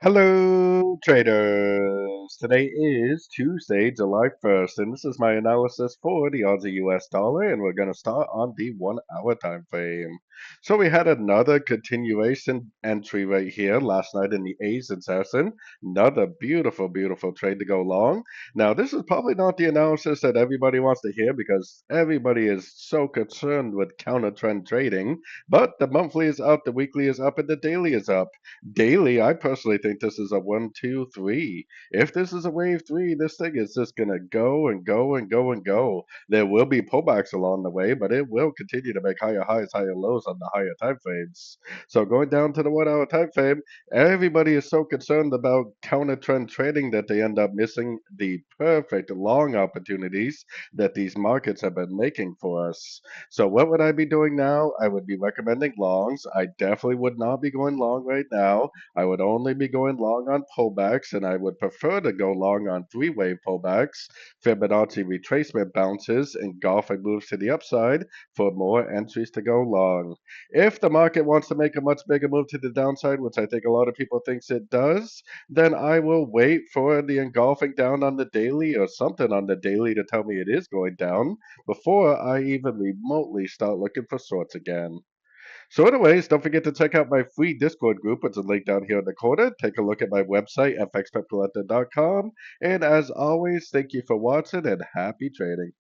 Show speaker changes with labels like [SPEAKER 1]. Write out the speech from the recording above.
[SPEAKER 1] Hello, traders. Today is Tuesday, July 1st, and this is my analysis for the Aussie US dollar, and we're going to start on the 1 hour time frame. So we had another continuation entry right here last night in the A's assassin. Another beautiful, beautiful trade to go long. Now, this is probably not the analysis that everybody wants to hear because everybody is so concerned with counter trend trading, but the monthly is up, the weekly is up, and the daily is up. Daily, I personally think this is a one, two, three. If this is a wave three, this thing is just gonna go and go and go and go. There will be pullbacks along the way, but it will continue to make higher highs, higher lows on the higher time frames. So going down to the 1 hour time frame, everybody is so concerned about counter trend trading that they end up missing the perfect long opportunities that these markets have been making for us. So what would I be doing now? I would be recommending longs. I definitely would not be going long right now. I would only be going long on pullbacks, and I would prefer to go long on three-wave pullbacks, Fibonacci retracement bounces, and golfing moves to the upside for more entries to go long. If the market wants to make a much bigger move to the downside, which I think a lot of people thinks it does, then I will wait for the engulfing down on the daily or something on the daily to tell me it is going down before I even remotely start looking for sorts again. So anyways, don't forget to check out my free Discord group, which is linked down here in the corner. Take a look at my website, fxpipcollector.com. And as always, thank you for watching and happy trading.